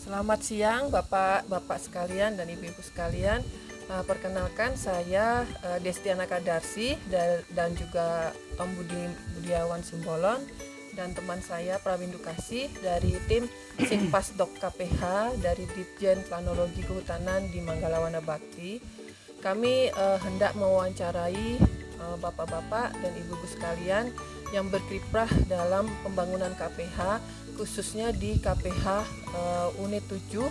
Selamat siang Bapak-Bapak sekalian dan Ibu-Ibu sekalian. Perkenalkan saya Destiana Kadarsi dan juga Om Budiawan Simbolon dan teman saya Prawindu Kasih dari tim Sinpasdok KPH dari Ditjen Planologi Kehutanan di Manggala Wana Bakti. Kami hendak mewawancarai Bapak-Bapak dan Ibu-Ibu sekalian yang berkiprah dalam pembangunan KPH, khususnya di KPH Unit 7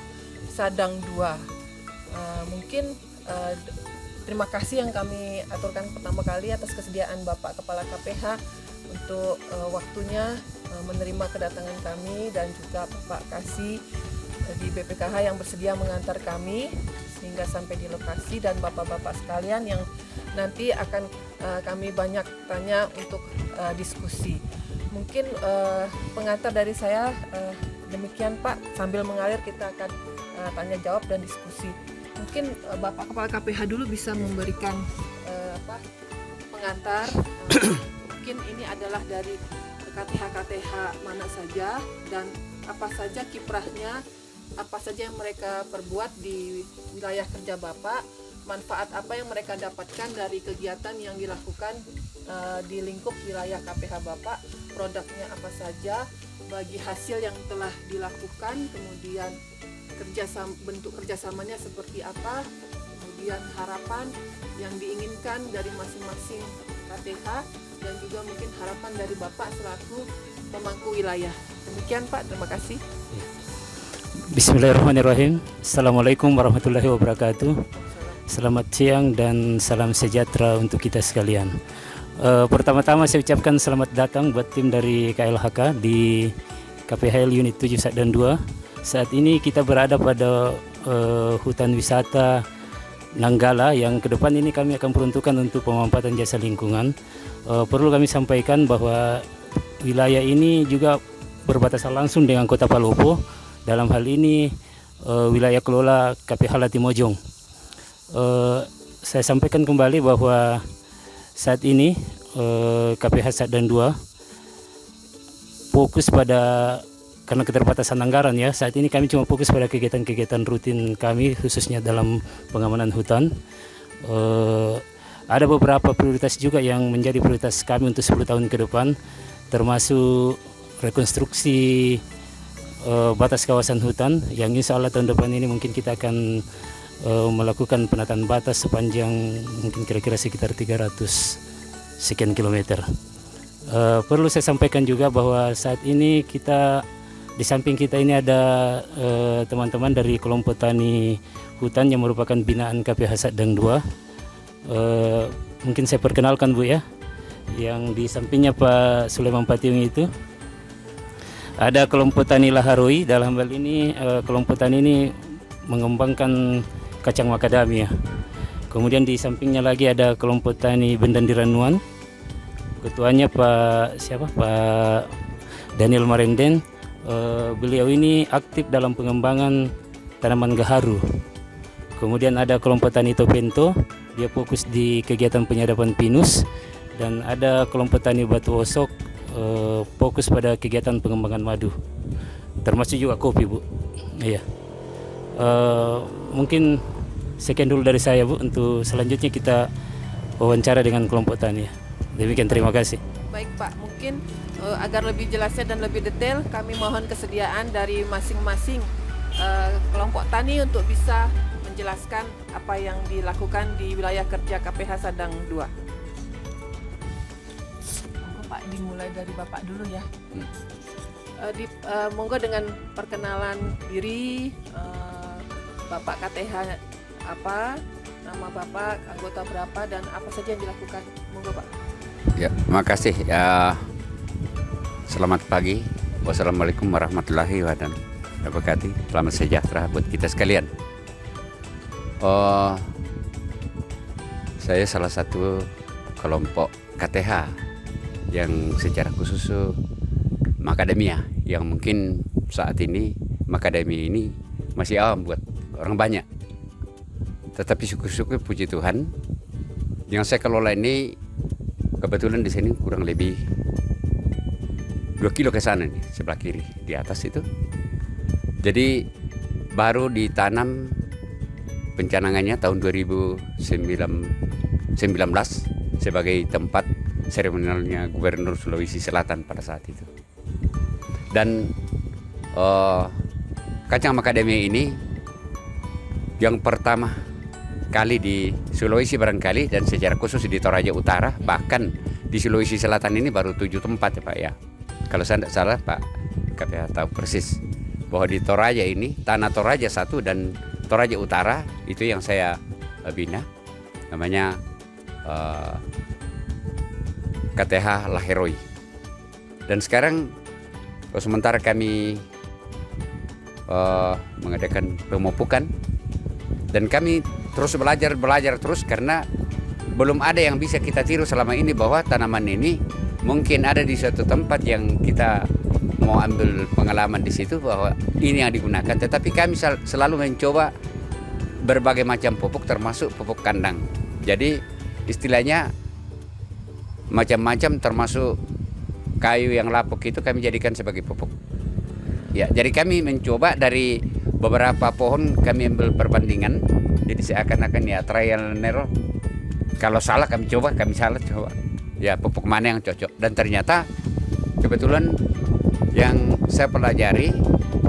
Sadang 2. Mungkin terima kasih yang kami aturkan pertama kali atas kesediaan Bapak Kepala KPH untuk waktunya menerima kedatangan kami dan juga Bapak Kasih di BPKH yang bersedia mengantar kami sehingga sampai di lokasi, dan Bapak-Bapak sekalian yang nanti akan kami banyak tanya untuk diskusi. Mungkin pengantar dari saya demikian Pak, sambil mengalir kita akan tanya jawab dan diskusi. Mungkin Bapak Kepala KPH dulu bisa memberikan pengantar. Mungkin ini adalah dari KTH-KTH mana saja dan apa saja kiprahnya, apa saja yang mereka perbuat di wilayah kerja Bapak, manfaat apa yang mereka dapatkan dari kegiatan yang dilakukan di lingkup wilayah KPH Bapak, produknya apa saja, bagi hasil yang telah dilakukan, kemudian bentuk kerjasamanya seperti apa, kemudian harapan yang diinginkan dari masing-masing KTH, dan juga mungkin harapan dari Bapak selaku pemangku wilayah. Demikian Pak, terima kasih. Bismillahirrahmanirrahim. Assalamualaikum warahmatullahi wabarakatuh. Selamat siang dan salam sejahtera untuk kita sekalian. Pertama-tama saya ucapkan selamat datang buat tim dari KLHK di KPHL Unit 7 Sadang 2. Saat ini kita berada pada hutan wisata Nanggala yang ke depan ini kami akan peruntukkan untuk pemanfaatan jasa lingkungan. Perlu kami sampaikan bahwa wilayah ini juga berbatasan langsung dengan Kota Palopo. Dalam hal ini wilayah kelola KPH Latimojong. Saya sampaikan kembali bahwa saat ini KPH Sadang 2 fokus pada, karena keterbatasan anggaran ya, saat ini kami cuma fokus pada kegiatan-kegiatan rutin kami khususnya dalam pengamanan hutan. Ada beberapa prioritas juga yang menjadi prioritas kami untuk 10 tahun ke depan, termasuk rekonstruksi batas kawasan hutan yang insya Allah tahun depan ini mungkin kita akan melakukan penataan batas sepanjang mungkin kira-kira sekitar 300 sekian kilometer. Perlu saya sampaikan juga bahwa saat ini kita di samping kita ini ada teman-teman dari kelompok tani hutan yang merupakan binaan KPH Sadang 2. Mungkin saya perkenalkan Bu ya, yang di sampingnya Pak Sulaiman Patiung itu ada kelompok tani Laharoi. Dalam hal ini kelompok tani ini mengembangkan kacang macadamia. Kemudian di sampingnya lagi ada kelompok tani Bendan di Ranuan. Ketuanya Pak Daniel Marenden. Beliau ini aktif dalam pengembangan tanaman gaharu. Kemudian ada kelompok tani Topento, dia fokus di kegiatan penyadapan pinus, dan ada kelompok tani Batu Osok, fokus pada kegiatan pengembangan madu, termasuk juga kopi Bu. Iya. Mungkin sekian dulu dari saya Bu, untuk selanjutnya kita wawancara dengan kelompok tani. Demikian, terima kasih. Baik Pak, mungkin agar lebih jelasnya dan lebih detail kami mohon kesediaan dari masing-masing kelompok tani untuk bisa menjelaskan apa yang dilakukan di wilayah kerja KPH Sadang 2. Monggo Pak, dimulai dari Bapak dulu ya. Monggo dengan perkenalan diri, Bapak KTH apa, nama Bapak, anggota berapa, dan apa saja yang dilakukan. Monggo Pak. Ya, makasih ya. Selamat pagi. Wassalamualaikum warahmatullahi wabarakatuh. Selamat sejahtera buat kita sekalian. Saya salah satu kelompok KTH yang secara khusus macadamia, yang mungkin saat ini macadamia ini masih awam buat orang banyak. Tetapi syukur-syukur puji Tuhan, yang saya kelola ini kebetulan di sini kurang lebih 2 kilo ke sana nih, sebelah kiri di atas itu. Jadi baru ditanam pencanangannya tahun 2019 sebagai tempat seremonialnya Gubernur Sulawesi Selatan pada saat itu. Dan kacang macadamia ini yang pertama kali di Sulawesi barangkali, dan secara khusus di Toraja Utara, bahkan di Sulawesi Selatan ini baru 7 tempat ya Pak ya. Kalau saya tidak salah Pak KPH tahu persis bahwa di Toraja ini, Tanah Toraja 1 dan Toraja Utara itu yang saya bina, namanya KTH Laheroi. Dan sekarang sementara kami mengadakan pemupukan, dan kami terus belajar terus, karena belum ada yang bisa kita tiru selama ini bahwa tanaman ini mungkin ada di suatu tempat yang kita mau ambil pengalaman di situ bahwa ini yang digunakan, tetapi kami selalu mencoba berbagai macam pupuk termasuk pupuk kandang. Jadi istilahnya macam-macam, termasuk kayu yang lapuk itu kami jadikan sebagai pupuk. Ya, jadi kami mencoba dari beberapa pohon kami ambil perbandingan. Jadi seakan-akan ya trial and error. Kalau salah kami coba, kami salah coba. Ya, pupuk mana yang cocok. Dan ternyata kebetulan yang saya pelajari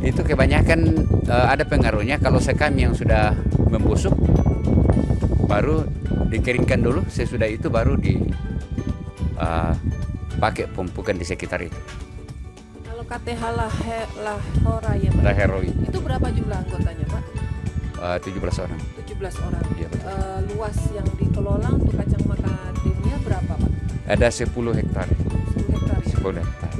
itu kebanyakan ada pengaruhnya kalau sekam yang sudah membusuk baru dikeringkan dulu, sesudah itu baru pakai pemupukan di sekitar itu. Kalau KTH Lahora ya Pak, Laheroi itu berapa jumlah anggotanya Pak? 17 orang. 17 orang. Iya, betul. Luas yang dikelola untuk kacang macadamia berapa Pak? Ada 10 hektar. 10 hektar ya? 10 hektar.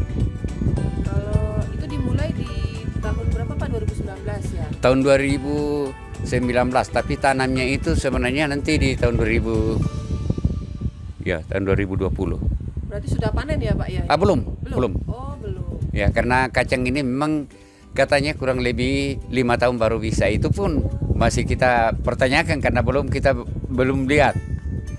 Kalau itu dimulai di tahun berapa Pak? 2019 ya? Tahun 2019, tapi tanamnya itu sebenarnya nanti di tahun 2020. Berarti sudah panen ya Pak ya? Belum. Oh, belum. Ya, karena kacang ini memang katanya kurang lebih 5 tahun baru bisa. Itu pun masih kita pertanyakan karena kita belum lihat.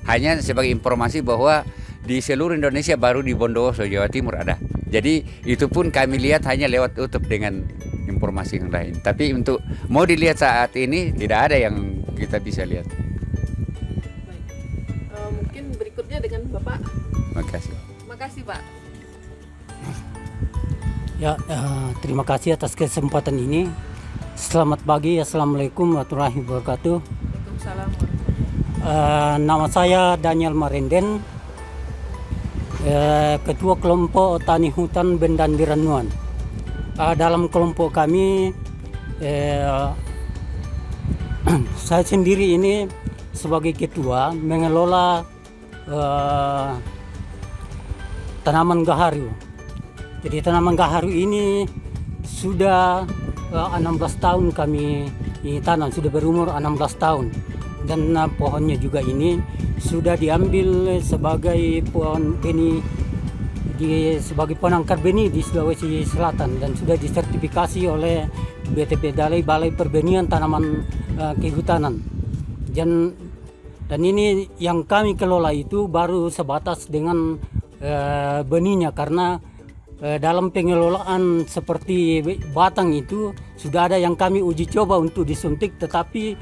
Hanya sebagai informasi bahwa di seluruh Indonesia baru di Bondowoso, Jawa Timur ada. Jadi itu pun kami lihat hanya lewat YouTube dengan informasi yang lain. Tapi untuk mau dilihat saat ini tidak ada yang kita bisa lihat. Baik. Mungkin berikutnya dengan Bapak. Makasih. Makasih Pak. Ya, terima kasih atas kesempatan ini. Selamat pagi, Assalamualaikum warahmatullahi wabarakatuh. Waalaikumsalam. Nama saya Daniel Marenden, Ketua Kelompok Tani Hutan Bendan Biranuan. Dalam kelompok kami, saya sendiri ini sebagai ketua mengelola tanaman gaharu. Jadi tanaman gaharu ini sudah 16 tahun kami tanam, sudah berumur 16 tahun. Dan pohonnya juga ini sudah diambil sebagai pohon benih sebagai penangkar benih di Sulawesi Selatan, dan sudah disertifikasi oleh BTP Balai Perbenihan Tanaman Kehutanan. Dan ini yang kami kelola itu baru sebatas dengan benihnya, karena dalam pengelolaan seperti batang itu sudah ada yang kami uji coba untuk disuntik, tetapi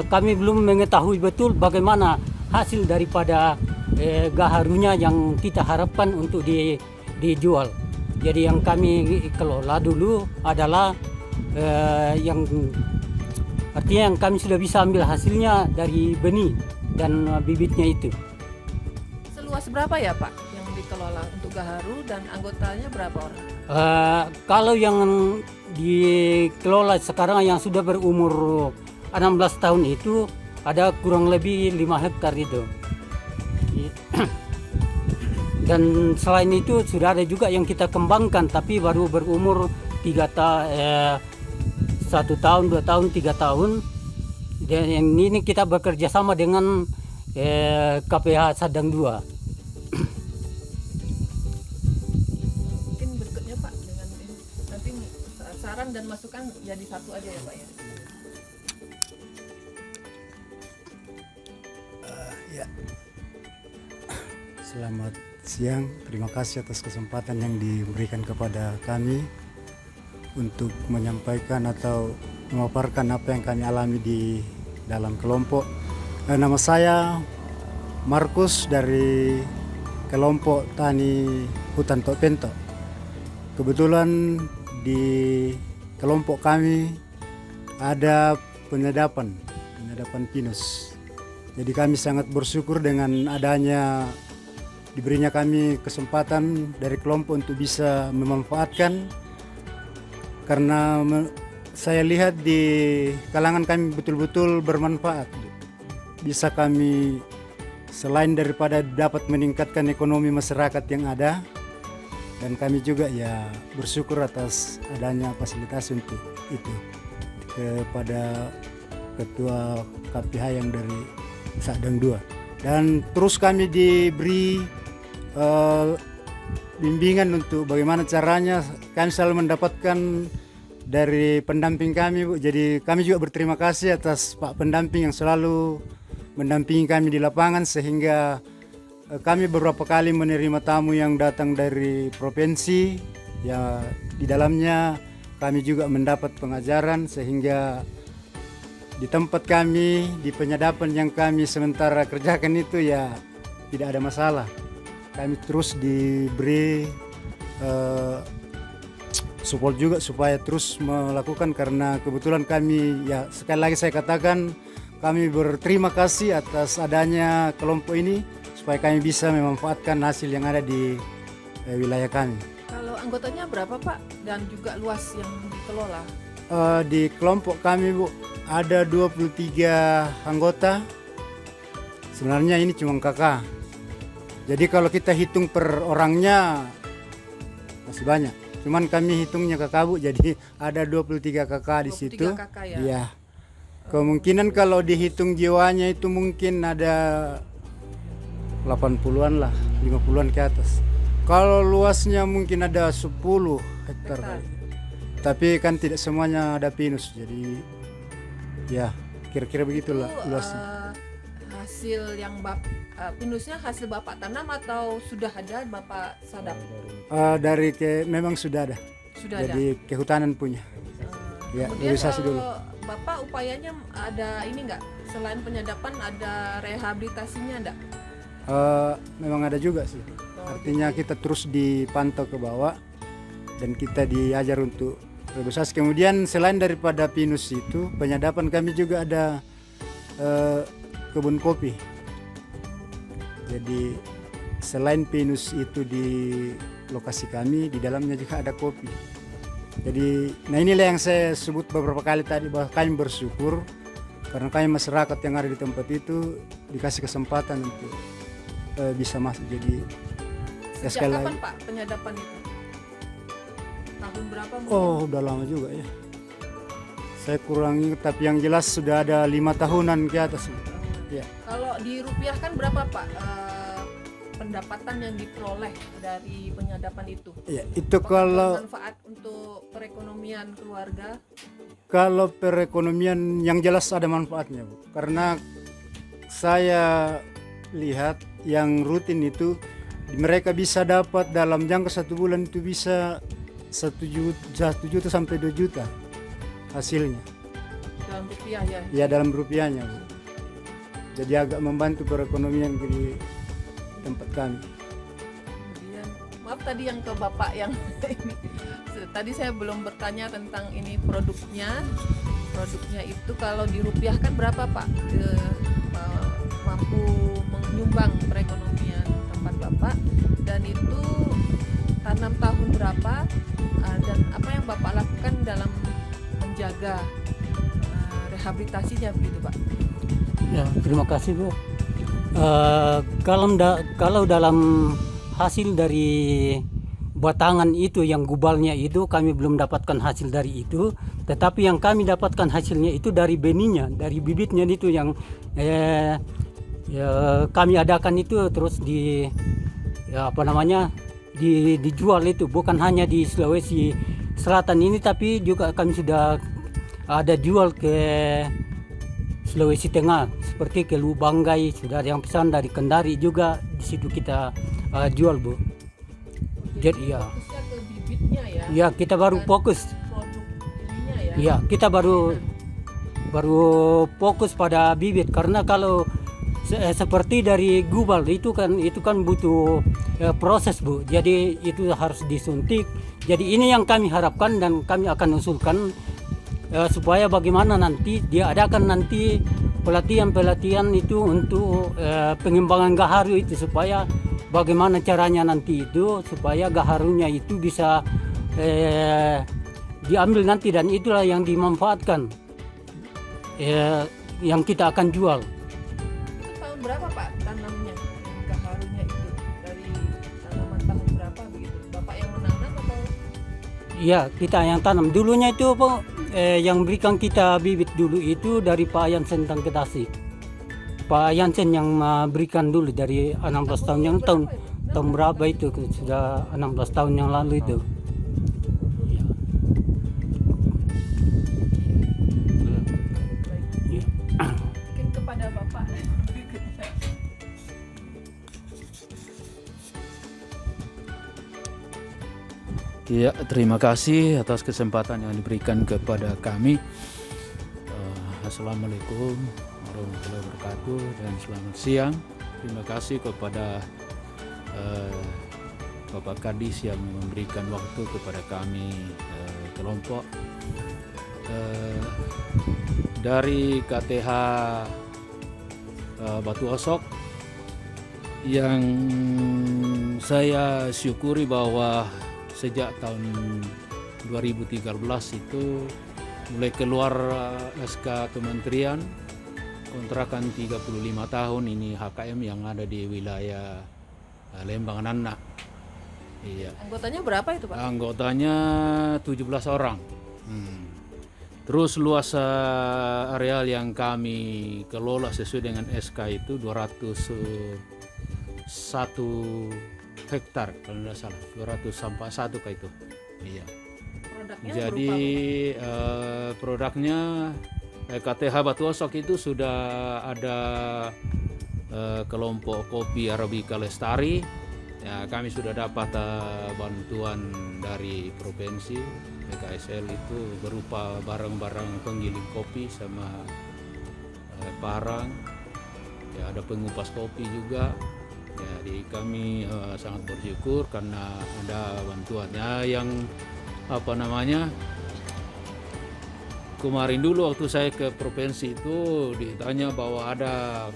kami belum mengetahui betul bagaimana hasil daripada gaharunya yang kita harapkan untuk dijual. Jadi yang kami kelola dulu adalah yang artinya yang kami sudah bisa ambil hasilnya dari benih dan bibitnya itu. Seluas berapa ya Pak yang dikelola untuk gaharu, dan anggotanya berapa orang? Kalau yang dikelola sekarang yang sudah berumur 16 tahun itu ada kurang lebih 5 hektar itu. Dan selain itu sudah ada juga yang kita kembangkan tapi baru berumur 1 tahun, 2 tahun, 3 tahun. Dan ini kita bekerja sama dengan KPH Sadang 2. Mungkin berikutnya Pak dengan ini, nanti saran dan masukan jadi satu aja ya Pak ya. Ya. Selamat siang, terima kasih atas kesempatan yang diberikan kepada kami untuk menyampaikan atau memaparkan apa yang kami alami di dalam kelompok. Nama saya Markus dari kelompok tani hutan Tok Pento. Kebetulan di kelompok kami ada penyadapan pinus. Jadi kami sangat bersyukur dengan adanya diberinya kami kesempatan dari kelompok untuk bisa memanfaatkan, karena saya lihat di kalangan kami betul-betul bermanfaat. Bisa kami selain daripada dapat meningkatkan ekonomi masyarakat yang ada, dan kami juga ya bersyukur atas adanya fasilitas untuk itu kepada Ketua KPH yang dari Sadang 2. Dan terus kami diberi bimbingan untuk bagaimana caranya kami selalu mendapatkan dari pendamping kami, Bu. Jadi kami juga berterima kasih atas Pak pendamping yang selalu mendampingi kami di lapangan, sehingga kami beberapa kali menerima tamu yang datang dari provinsi. Ya, di dalamnya kami juga mendapat pengajaran, sehingga di tempat kami, di penyadapan yang kami sementara kerjakan itu ya tidak ada masalah. Kami terus diberi support juga supaya terus melakukan, karena kebetulan kami ya sekali lagi saya katakan kami berterima kasih atas adanya kelompok ini supaya kami bisa memanfaatkan hasil yang ada di wilayah kami. Kalau anggotanya berapa Pak dan juga luas yang dikelola? Di kelompok kami, Bu, ada 23 anggota. Sebenarnya ini cuma kakak. Jadi kalau kita hitung per orangnya masih banyak. Cuman kami hitungnya kakak, Bu, jadi ada 23 kakak di situ. 23 kakak ya? Iya. Kemungkinan kalau dihitung jiwanya itu mungkin ada 80-an lah, 50-an ke atas. Kalau luasnya mungkin ada 10 hektar. Tapi kan tidak semuanya ada pinus, jadi ya kira-kira begitulah luasnya. Hasil yang pinusnya hasil Bapak tanam atau sudah ada Bapak sadap? Memang sudah ada. Sudah jadi ada. Kehutanan punya. Ya, Kemudian realisasi dulu. Bapak upayanya ada ini enggak? Selain penyadapan ada rehabilitasinya enggak? Memang ada juga sih. Artinya kita terus dipantau ke bawah dan kita diajar untuk rehabilitasi. Kemudian selain daripada pinus itu, penyadapan kami juga ada kebun kopi. Jadi selain pinus itu di lokasi kami, di dalamnya juga ada kopi. Jadi, nah inilah yang saya sebut beberapa kali tadi, bahwa kami bersyukur karena kami masyarakat yang ada di tempat itu dikasih kesempatan untuk bisa masuk. Jadi Sejak kapan Pak penyadapan itu? Tahun berapa mungkin? Oh, udah lama juga ya. Saya kurang ingat, tapi yang jelas sudah ada 5 tahunan ke atas. Ya. Kalau dirupiahkan berapa Pak pendapatan yang diperoleh dari penyadapan itu? Ya, itu apakah kalau bermanfaat untuk perekonomian keluarga? Kalau perekonomian yang jelas ada manfaatnya, Bu. Karena saya lihat yang rutin itu mereka bisa dapat dalam jangka 1 bulan itu bisa 1 juta sampai 2 juta hasilnya. Dalam rupiah ya? Ya, dalam rupiahnya, Bu. Jadi agak membantu perekonomian di tempat kami. Kemudian, maaf tadi yang ke Bapak yang ini. Tadi saya belum bertanya tentang ini produknya. Produknya itu kalau dirupiahkan berapa Pak? Mampu menyumbang perekonomian tempat Bapak, dan itu tanam tahun berapa, dan apa yang Bapak lakukan dalam menjaga rehabilitasinya begitu Pak? Ya, terima kasih Bu. Kalau dalam hasil dari batangan itu yang gubalnya itu kami belum dapatkan hasil dari itu, tetapi yang kami dapatkan hasilnya itu dari benihnya, dari bibitnya itu yang kami adakan itu terus dijual itu, bukan hanya di Sulawesi Selatan ini, tapi juga kami sudah ada jual ke Sulawesi Tengah, seperti ke Lubanggai, sudah ada yang pesan dari Kendari juga, di situ kita jual Bu. Jadi ya. Fokusnya ke bibitnya ya. Ya, kita baru fokus. Produk Ya, kita baru fokus pada bibit, karena kalau seperti dari gubal itu kan butuh proses, Bu. Jadi itu harus disuntik. Jadi ini yang kami harapkan dan kami akan usulkan supaya bagaimana nanti dia adakan nanti pelatihan itu untuk pengembangan gaharu itu, supaya bagaimana caranya nanti itu supaya gaharunya itu bisa diambil nanti, dan itulah yang dimanfaatkan yang kita akan jual. Itu tahun berapa Pak tanamnya, gaharunya itu? Dari tanaman tahun berapa begitu? Bapak yang menanam atau? Iya, kita yang tanam. Dulunya itu yang berikan kita bibit dulu itu dari Pak Yansen Tangke Tasik. Pak Yansen yang berikan dulu dari 16 tahun yang tahun berapa itu, sudah 16 tahun yang lalu itu. Iya. Iya. Mungkin kepada Bapak berikutnya. Ya, terima kasih atas kesempatan yang diberikan kepada kami. Assalamualaikum warahmatullahi wabarakatuh dan selamat siang. Terima kasih kepada Bapak Kadis yang memberikan waktu kepada kami kelompok dari KTH Batu Osok, yang saya syukuri bahwa sejak tahun 2013 itu mulai keluar SK Kementerian kontrakan 35 tahun ini HKM yang ada di wilayah Lembang Nana. Iya. Anggotanya berapa itu Pak? Anggotanya 17 orang. Terus luas areal yang kami kelola sesuai dengan SK itu 201 hektar kalau tidak salah, 200 sampai 1 kayak itu. Iya. Produknya Jadi produknya KTH Batu Osok itu sudah ada kelompok kopi Arabica Lestari. Ya, kami sudah dapat bantuan dari provinsi BKSL itu berupa barang-barang penggiling kopi sama parang. Ya, ada pengupas kopi juga. Jadi kami sangat bersyukur karena ada bantuannya. Yang kemarin dulu waktu saya ke provinsi itu ditanya bahwa ada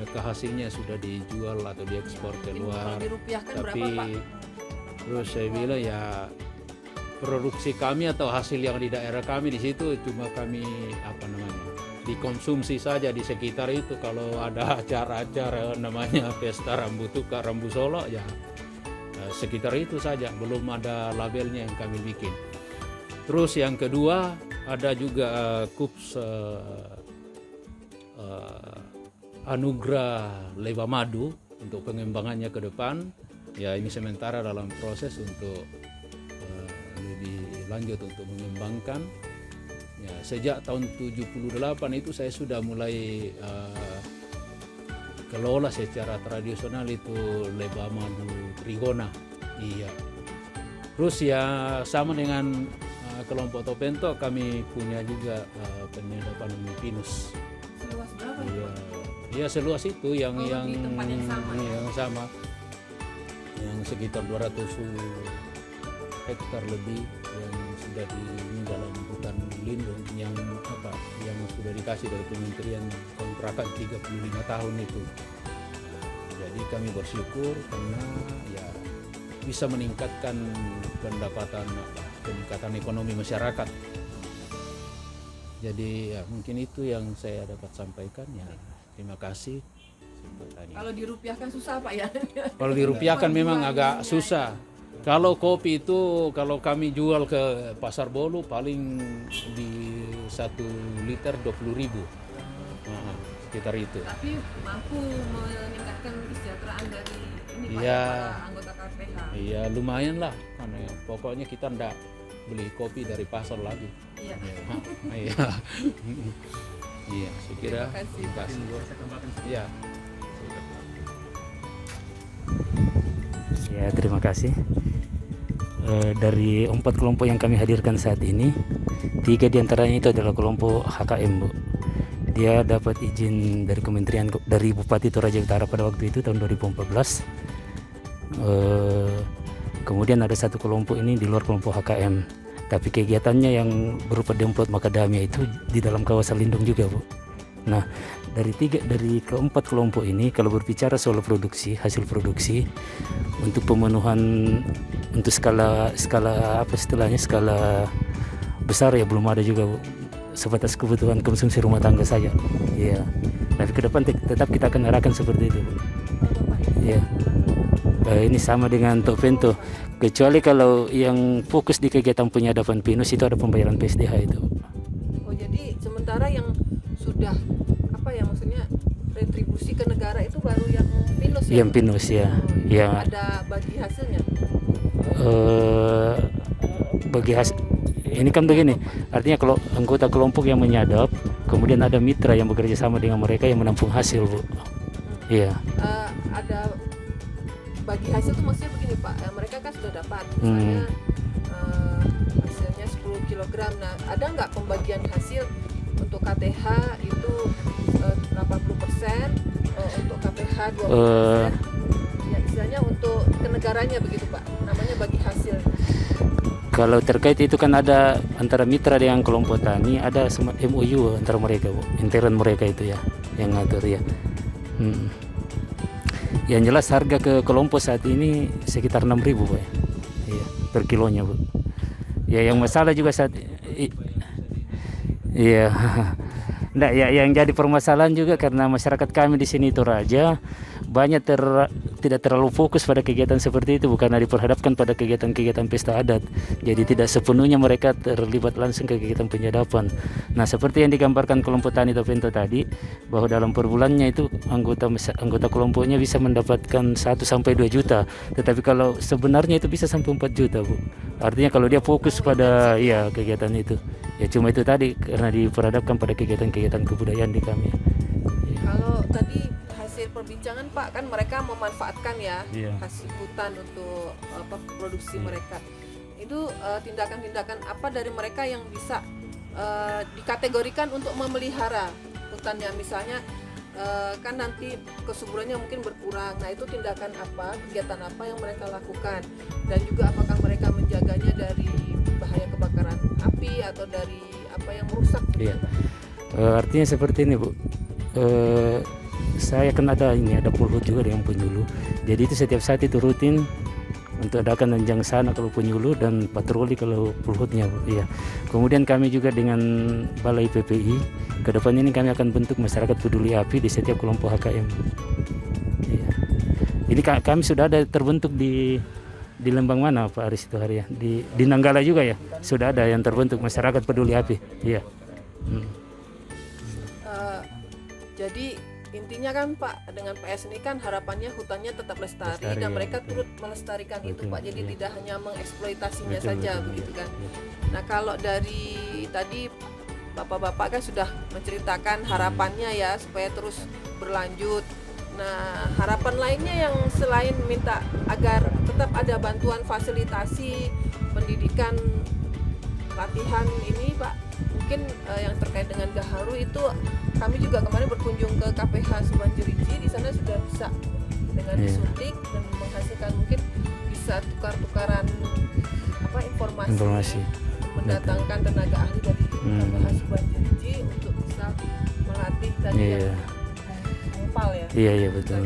hasilnya sudah dijual atau diekspor keluar. kalau dirupiahkan Tapi berapa Pak? terus saya bilang ya produksi kami atau hasil yang di daerah kami di situ cuma kami dikonsumsi saja di sekitar itu. Kalau ada acara-acara namanya pesta rambu tukar, rambu solo, ya sekitar itu saja, belum ada labelnya yang kami bikin. Terus yang kedua ada juga KUPS Anugerah Leba Madu untuk pengembangannya ke depan. Ya, ini sementara dalam proses untuk lebih lanjut untuk mengembangkan. Ya, sejak tahun 78 itu saya sudah mulai kelola secara tradisional itu leba madu trigona. Iya. Terus ya sama dengan kelompok Topento kami punya juga penyadapan pinus. Seluas berapa? Iya, seluas itu yang di tempat yang sama, ya? yang sama. Yang sekitar 200 hektar lebih yang sudah di dalam hutan lindung yang sudah dikasih dari kementerian kontrakan 35 tahun itu. Jadi kami bersyukur karena ya bisa meningkatkan peningkatan ekonomi masyarakat. Jadi ya mungkin itu yang saya dapat sampaikan, ya. Terima kasih. Kalau dirupiahkan susah Pak ya? Kalau dirupiahkan memang agak susah. Kalau kopi itu kalau kami jual ke Pasar Bolu paling di 1 liter 20.000. Sekitar itu. Tapi mampu meningkatkan kesejahteraan dari ini Pak, Iya. para anggota KPH. Iya, lumayan lah. Karena pokoknya kita ndak beli kopi dari pasar lagi. Iya. Iya. Iya, saya kira. Terima kasih. Iya. Ya, terima kasih. Dari 4 kelompok yang kami hadirkan saat ini, 3 diantaranya itu adalah kelompok HKM, Bu. Dia dapat izin dari kementerian, dari Bupati Toraja Utara pada waktu itu tahun 2014. Kemudian ada satu kelompok ini di luar kelompok HKM, tapi kegiatannya yang berupa demplot macadamia itu di dalam kawasan lindung juga, Bu. Nah, dari keempat kelompok ini, kalau berbicara soal produksi, hasil produksi untuk pemenuhan untuk skala apa istilahnya, skala besar ya belum ada juga, Bu. Sebatas kebutuhan konsumsi rumah tangga saja. Iya. Tapi ke depan tetap kita akan arahkan seperti itu, Bu. Iya. Ini sama dengan Tok Pento, kecuali kalau yang fokus di kegiatan penyadapan pinus itu ada pembayaran PSDH itu. Oh, jadi sementara yang sudah apa ya, maksudnya retribusi ke negara itu baru yang pinus ya? Yang pinus ya. Yang ada bagi hasilnya. Bagi hasil ini kan begini, artinya kalau anggota kelompok yang menyadap, kemudian ada mitra yang bekerja sama dengan mereka yang menampung hasil, Bu. Iya. Ada bagi hasil itu maksudnya begini, Pak, mereka kan sudah dapat misalnya hasilnya 10 kg. Nah, ada nggak pembagian hasil untuk KTH itu 80%, untuk KPH 20%, ya istilahnya untuk ke negaranya begitu, Pak, namanya bagi hasil. Kalau terkait itu kan ada antara mitra dengan kelompok tani, ada MOU antara mereka, Bu. Intern mereka itu ya yang ngatur ya. Yang jelas harga ke kelompok saat ini sekitar 6.000, Bu, ya. Iya, per kilonya, Bu. Ya, yang masalah juga saat iya. Nah, ya, yang jadi permasalahan juga karena masyarakat kami di sini Toraja banyak tidak terlalu fokus pada kegiatan seperti itu, bukan diperhadapkan pada kegiatan-kegiatan pesta adat. Jadi tidak sepenuhnya mereka terlibat langsung ke kegiatan penyadapan. Nah, seperti yang digambarkan kelompok tani Tok Pento tadi, bahwa dalam per bulannya itu anggota kelompoknya bisa mendapatkan 1 sampai 2 juta. Tetapi kalau sebenarnya itu bisa sampai 4 juta, Bu. Artinya kalau dia fokus pada ya kegiatan itu. Ya cuma itu tadi karena diperhadapkan pada kegiatan-kegiatan kebudayaan di kami. Kalau tadi hasil perbincangan, Pak, kan mereka memanfaatkan ya hasil hutan untuk produksi mereka. Itu tindakan-tindakan apa dari mereka yang bisa dikategorikan untuk memelihara hutannya, misalnya kan nanti kesuburannya mungkin berkurang. Nah, itu tindakan apa, kegiatan apa yang mereka lakukan, dan juga apakah mereka menjaganya dari bahaya kebakaran api atau dari apa yang merusak? Iya. Artinya seperti ini, Bu. Saya kan ada pulhut juga dengan penyuluh. Jadi itu setiap saat itu rutin untuk adakan jenjang sana kalau penyuluh dan patroli kalau pulhutnya, Bu. Iya. Kemudian kami juga dengan Balai PPI, ke depan ini kami akan bentuk masyarakat peduli api di setiap kelompok HKM. Iya. Ini kami sudah ada terbentuk di Lembang mana, Pak Aris itu hari ya? Di Nanggala juga ya, sudah ada yang terbentuk masyarakat peduli api. Iya. Jadi intinya kan, Pak, dengan PS ini kan harapannya hutannya tetap lestari dan mereka turut melestarikan itu, Pak. Jadi tidak hanya mengeksploitasinya saja, begitu kan. Nah, kalau dari tadi Bapak-bapak kan sudah menceritakan harapannya ya supaya terus berlanjut. Nah, harapan lainnya yang selain minta agar tetap ada bantuan fasilitasi pendidikan latihan ini, Pak, mungkin yang terkait dengan Gaharu itu kami juga kemarin berkunjung ke KPH Subanjeriji. Di sana sudah bisa dengan disuntik dan menghasilkan, mungkin bisa tukar-tukaran informasi. Mendatangkan tenaga ahli dari KPH Subanjeriji untuk bisa melatih tadi mempal ya. Iya betul.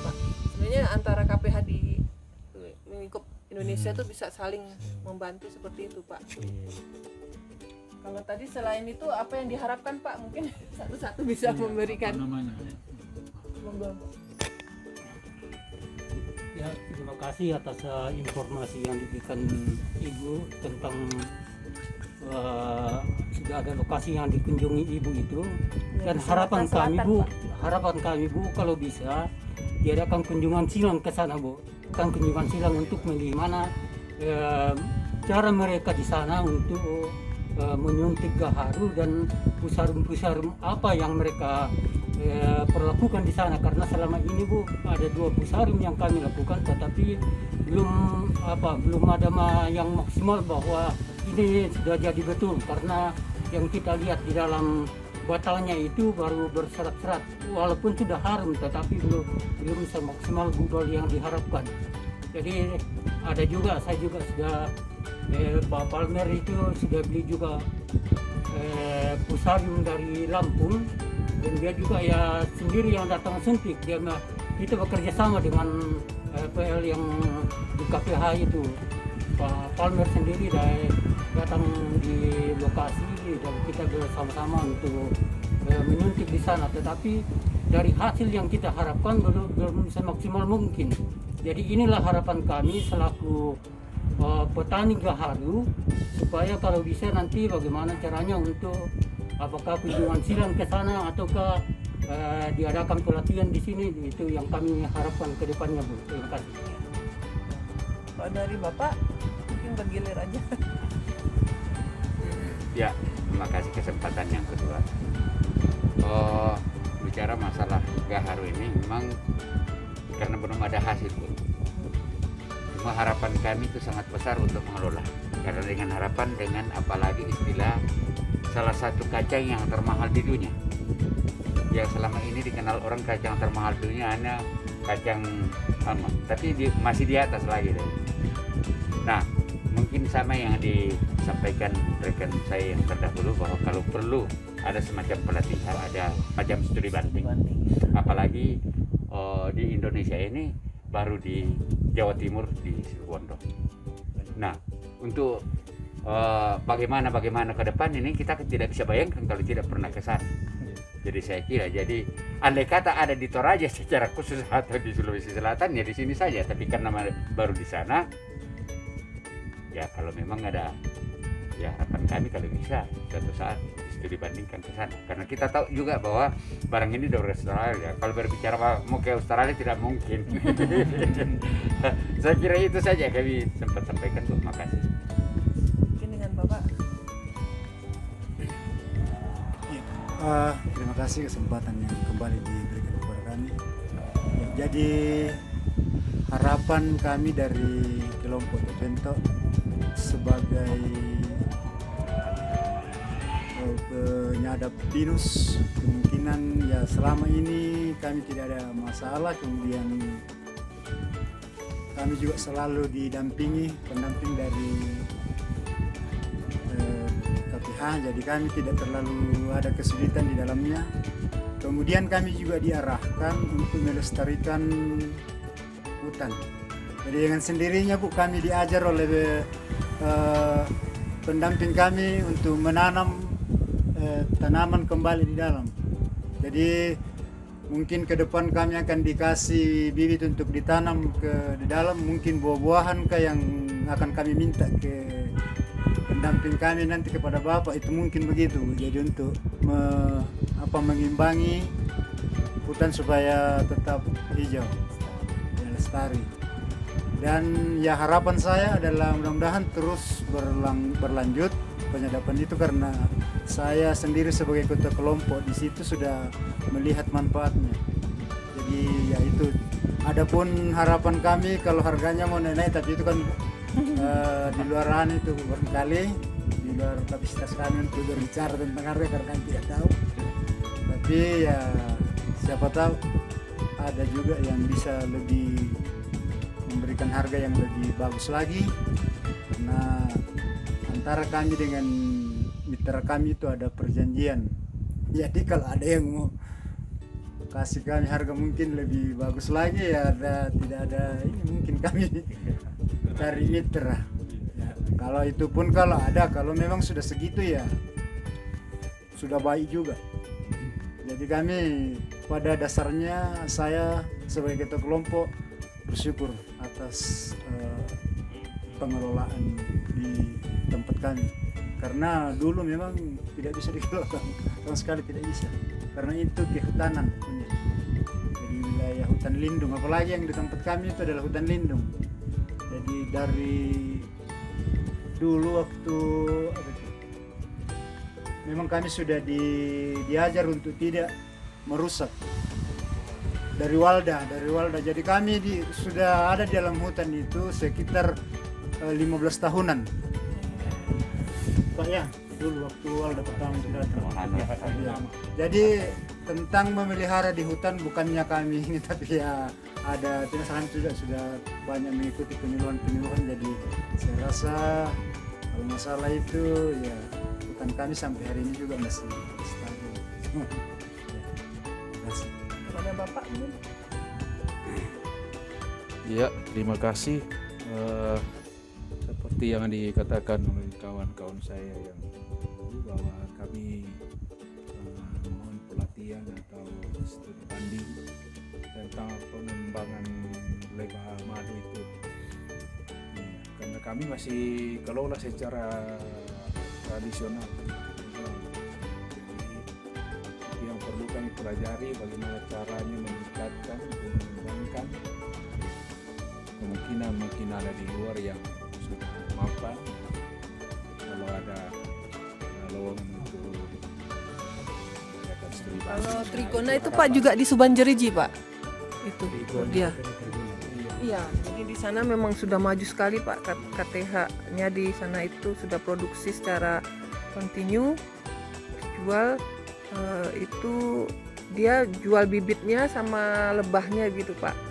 Pak, sebenarnya antara KPH di lingkup Indonesia itu bisa saling membantu seperti itu, Pak. Kalau tadi selain itu apa yang diharapkan, Pak? Mungkin satu-satu bisa memberikan. Ya, terima kasih atas informasi yang diberikan Ibu tentang sudah ada lokasi yang dikunjungi Ibu itu. Dan harapan kami Bu, kalau bisa diadakan kunjungan silang ke sana, Bu. Kan kunjungan silang untuk melihat mana cara mereka di sana untuk menyuntik Gaharu dan pusarum-pusarum apa yang mereka perlakukan di sana, karena selama ini Bu ada 2 pusarum yang kami lakukan, tetapi belum ada yang maksimal bahwa ini sudah jadi betul karena yang kita lihat di dalam batangnya itu baru berserat-serat, walaupun sudah harum tetapi belum semaksimal budal yang diharapkan. Jadi ada juga, saya juga sudah Pak Palmer itu sudah beli juga pusarium dari Lampung, dan dia juga ya sendiri yang datang suntik. Kita bekerja sama dengan PL yang di KPH itu. Pak Palmer sendiri datang di lokasi dan kita bersama-sama untuk menyuntik di sana. Tetapi dari hasil yang kita harapkan belum semaksimal mungkin. Jadi inilah harapan kami selaku petani gaharu, supaya kalau bisa nanti bagaimana caranya untuk apakah kunjungan silang ke sana ataukah diadakan pelatihan di sini, itu yang kami harapkan ke depannya, Bu. Terima kasih. Kalau dari Bapak mungkin bergilir aja. Ya, terima kasih kesempatan yang kedua. Bicara masalah gaharu ini memang karena belum ada hasil, Bu. Cuma harapan kami itu sangat besar untuk mengelola. Karena dengan harapan, dengan apalagi istilah salah satu kacang yang termahal di dunia. Yang selama ini dikenal orang kacang termahal di dunia hanya kacang almond, tapi masih di atas lagi deh. Nah, mungkin sama yang disampaikan rekan saya yang terdahulu, bahwa kalau perlu ada semacam pelatihan, ada macam studi banding. Apalagi di Indonesia ini baru di Jawa Timur di Situbondo. Nah, untuk bagaimana ke depan ini kita tidak bisa bayangkan kalau tidak pernah ke sana. Jadi saya kira, jadi andai kata ada di Toraja secara khusus atau di Sulawesi Selatan ya di sini saja, tapi karena baru di sana, ya kalau memang ada, ya harapan kami kalau bisa suatu saat studi bandingkan ke sana. Karena kita tahu juga bahwa barang ini dari Australia. Kalau berbicara mau ke Australia tidak mungkin. Saya kira itu saja kami sempat sampaikan, Bu. Makasih. Mungkin dengan Bapak. Terima kasih kesempatan yang kembali diberikan kepada kami. Ya, jadi harapan kami dari kelompok Topento sebagai penyadap pinus, kemungkinan ya selama ini kami tidak ada masalah, kemudian kami juga selalu didampingi pendamping dari KPH, jadi kami tidak terlalu ada kesulitan di dalamnya. Kemudian kami juga diarahkan untuk melestarikan hutan. Jadi dengan sendirinya, Bu, kami diajar oleh pendamping kami untuk menanam tanaman kembali di dalam. Jadi mungkin ke depan kami akan dikasih bibit untuk ditanam di dalam, mungkin buah-buahan yang akan kami minta ke pendamping kami nanti kepada Bapak, itu mungkin begitu. Jadi untuk mengimbangi hutan supaya tetap hijau dan lestari. Dan ya harapan saya adalah mudah-mudahan terus berlanjut penyadapan itu, karena saya sendiri sebagai ketua kelompok di situ sudah melihat manfaatnya. Jadi ya itu. Adapun harapan kami kalau harganya mau naik, tapi itu kan di luaran itu barangkali di luar kapasitas kami untuk berbicara tentang harga, karena kami tidak tahu. Tapi ya siapa tahu ada juga yang bisa lebih memberikan harga yang lebih bagus lagi, karena antara kami dengan mitra kami itu ada perjanjian. Jadi kalau ada yang mau kasih kami harga mungkin lebih bagus lagi, ya tidak ada ini, mungkin kami cari mitra. Ya, kalau itu pun kalau ada, kalau memang sudah segitu ya sudah baik juga. Jadi kami pada dasarnya saya sebagai ketua kelompok bersyukur atas pengelolaan di tempat kami, karena dulu memang tidak bisa dikelola sama sekali, tidak bisa, karena itu kehutanan punya. Jadi wilayah hutan lindung, apalagi yang di tempat kami itu adalah hutan lindung. Jadi dari dulu waktu memang kami sudah diajar untuk tidak merusak dari Walda. Jadi kami sudah ada di dalam hutan itu sekitar 15 tahunan. Pak ya, dulu waktu awal dapat tamu sudah ya. Jadi tentang memelihara di hutan bukannya kami ini, tapi ya ada tidak salah sudah banyak mengikuti penyuluhan. Jadi saya rasa kalau masalah itu ya hutan kami sampai hari ini juga masih stabil. Terima kasih. Kepada Bapak mungkin. Ya, terima kasih. Seperti yang dikatakan oleh kawan-kawan saya yang dulu, bahwa kami mohon pelatihan atau studi banding tentang pengembangan lebah madu itu. Ya, karena kami masih kelola secara tradisional. Jadi yang perlu kami pelajari bagaimana caranya meningkatkan, mengembangkan. Kemungkinan mungkin ada di luar yang sudah mapan, kalau ada lowongan untuk mengadakan studi. Kalau Trigona itu Pak juga di Subanjeriji Pak. Itu dia. Iya, jadi di sana memang sudah maju sekali Pak, KTH-nya di sana itu sudah produksi secara kontinu, jual itu dia jual bibitnya sama lebahnya gitu Pak.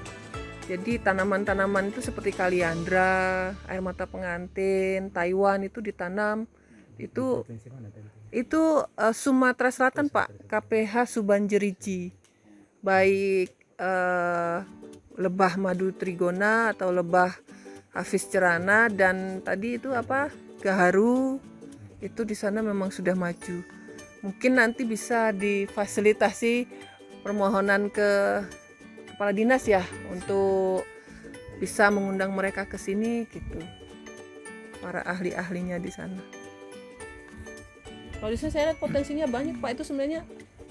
Jadi tanaman-tanaman itu seperti kaliandra, air mata pengantin, Taiwan itu ditanam. Itu Sumatera Selatan Pak, KPH Subanjeriji. Baik lebah madu Trigona atau lebah Hafiz Cerana, dan tadi itu apa? Gaharu. Itu di sana memang sudah maju. Mungkin nanti bisa difasilitasi permohonan ke kepala dinas ya untuk bisa mengundang mereka ke sini gitu, para ahli-ahlinya di sana. Kalau di sini saya lihat potensinya banyak Pak, itu sebenarnya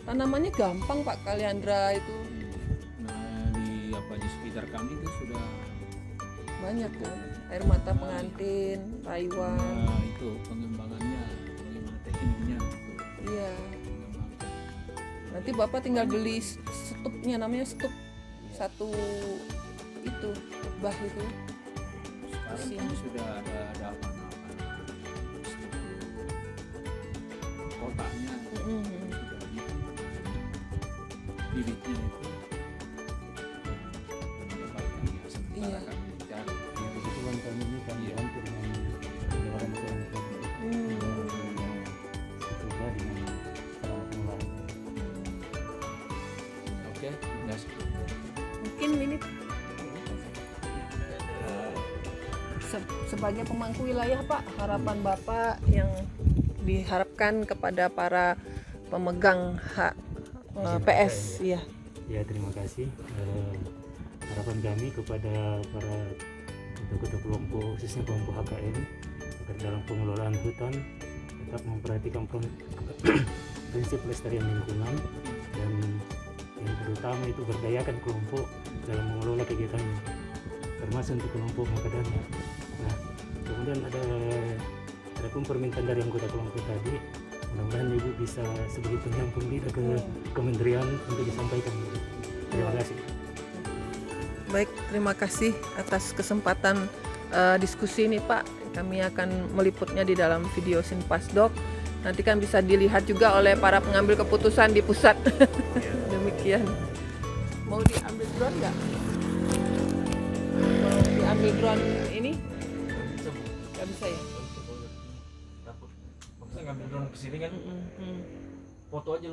tanamannya gampang Pak, kaliandra itu. Nah, di sekitar kami itu sudah Banyak kan, air mata pengantin, Taiwan. Nah, itu pengembangannya, bagaimana tekniknya itu. Iya. Mengembangkan. Nanti Bapak tinggal beli stupnya, namanya stup satu itu lebah itu. Sekarang kami sudah ada apa-apa kotaknya, sudah bibitnya itu mendapatkan ya, sementara Iya. kami cari. Kebetulan kami ini kami hampir dengan orang tua coba dengan sarana pengelolaan. Oke, terima kasih. Mungkin ini sebagai pemangku wilayah Pak, harapan Bapak yang diharapkan kepada para pemegang hak PS ya. Ya, terima kasih. Harapan kami kepada para ketua kelompok, khususnya kelompok HKN, agar dalam pengelolaan hutan tetap memperhatikan prinsip pelestarian lingkungan, dan yang terutama itu berdayakan kelompok dalam mengelola kegiatannya, termasuk untuk kelompok makadamia. Nah, kemudian ada pun permintaan dari anggota kelompok tadi, mudah-mudahan Ibu bisa sebagai penyampung lidah ke kementerian untuk disampaikan. Terima kasih. Baik, terima kasih atas kesempatan diskusi ini Pak. Kami akan meliputnya di dalam video Sinpasdok. Nanti kan bisa dilihat juga oleh para pengambil keputusan di pusat. Demikian. Mau diambil drone nggak? Mau diambil drone ini? Nggak bisa ya? Saya ngambil drone kesini kan, foto aja.